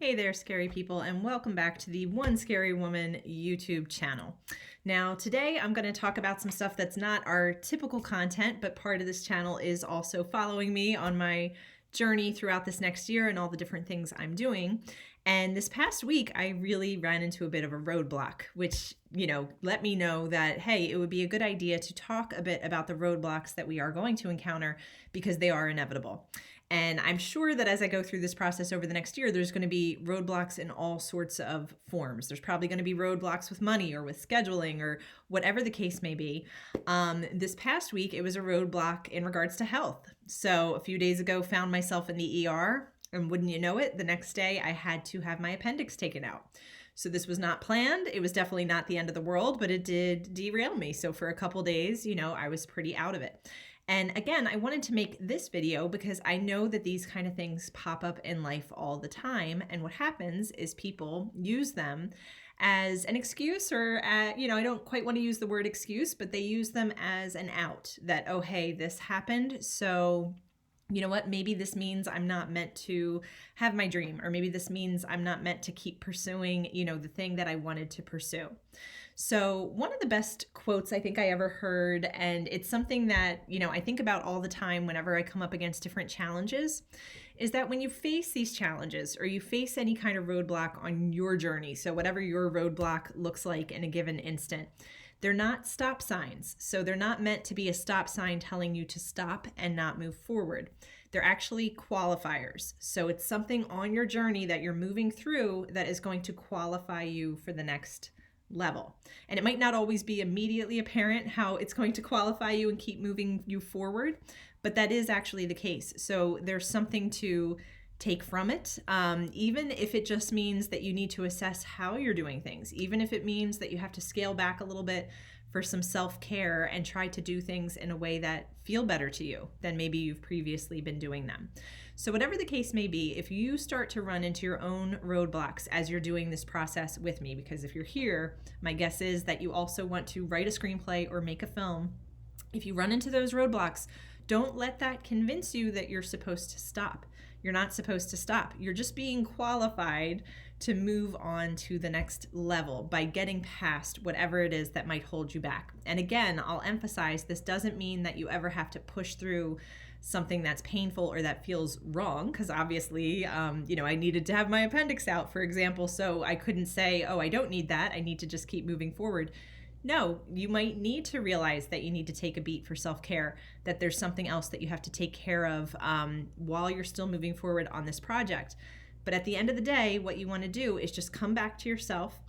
Hey there, scary people, and welcome back to the One Scary Woman YouTube channel. Now, today I'm going to talk about some stuff that's not our typical content, but part of this channel is also following me on my journey throughout this next year and all the different things I'm doing. And this past week, I really ran into a bit of a roadblock, which, let me know that, hey, it would be a good idea to talk a bit about the roadblocks that we are going to encounter because they are inevitable. And I'm sure that as I go through this process over the next year, there's going to be roadblocks in all sorts of forms. There's probably going to be roadblocks with money or with scheduling or whatever the case may be. This past week, it was a roadblock in regards to health. So a few days ago, found myself in the ER, and wouldn't you know it, the next day I had to have my appendix taken out. So this was not planned. It was definitely not the end of the world, but it did derail me. So for a couple days, I was pretty out of it. And again, I wanted to make this video because I know that these kind of things pop up in life all the time. And what happens is people use them as an excuse or, I don't quite want to use the word excuse, but they use them as an out that, oh, hey, this happened. So you know what, maybe this means I'm not meant to have my dream, or maybe this means I'm not meant to keep pursuing, the thing that I wanted to pursue. So one of the best quotes I think I ever heard, and it's something that, I think about all the time whenever I come up against different challenges, is that when you face these challenges or you face any kind of roadblock on your journey, so whatever your roadblock looks like in a given instant, they're not stop signs. So they're not meant to be a stop sign telling you to stop and not move forward. They're actually qualifiers. So it's something on your journey that you're moving through that is going to qualify you for the next level. And it might not always be immediately apparent how it's going to qualify you and keep moving you forward, but that is actually the case. So there's something to take from it, even if it just means that you need to assess how you're doing things, even if it means that you have to scale back a little bit for some self-care and try to do things in a way that feel better to you than maybe you've previously been doing them. So whatever the case may be, if you start to run into your own roadblocks as you're doing this process with me, because if you're here, my guess is that you also want to write a screenplay or make a film. If you run into those roadblocks, don't let that convince you that you're supposed to stop. You're not supposed to stop. You're just being qualified to move on to the next level by getting past whatever it is that might hold you back. And again, I'll emphasize this doesn't mean that you ever have to push through something that's painful or that feels wrong, because obviously, I needed to have my appendix out, for example, so I couldn't say, oh, I don't need that. I need to just keep moving forward. No, you might need to realize that you need to take a beat for self-care, that there's something else that you have to take care of while you're still moving forward on this project. But at the end of the day, what you want to do is just come back to yourself.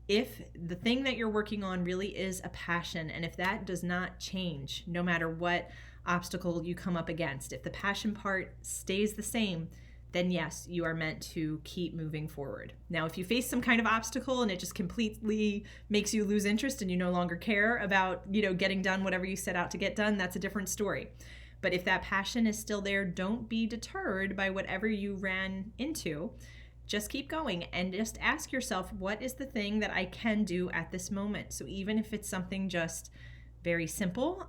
If the thing that you're working on really is a passion, and if that does not change, no matter what obstacle you come up against, if the passion part stays the same, then yes, you are meant to keep moving forward. Now, if you face some kind of obstacle and it just completely makes you lose interest and you no longer care about, getting done whatever you set out to get done, that's a different story. But if that passion is still there, don't be deterred by whatever you ran into. Just keep going and just ask yourself, what is the thing that I can do at this moment? So even if it's something just very simple,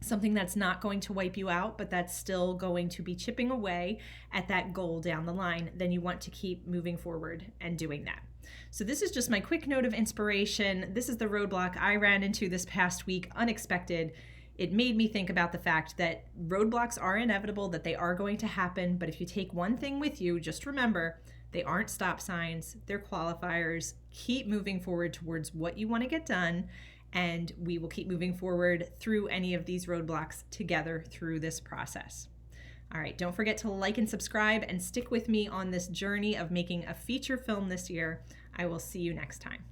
something that's not going to wipe you out, but that's still going to be chipping away at that goal down the line, then you want to keep moving forward and doing that. So this is just my quick note of inspiration. This is the roadblock I ran into this past week, unexpected. It made me think about the fact that roadblocks are inevitable, that they are going to happen, but if you take one thing with you, just remember, they aren't stop signs, they're qualifiers. Keep moving forward towards what you want to get done, and we will keep moving forward through any of these roadblocks together through this process. All right, don't forget to like and subscribe and stick with me on this journey of making a feature film this year. I will see you next time.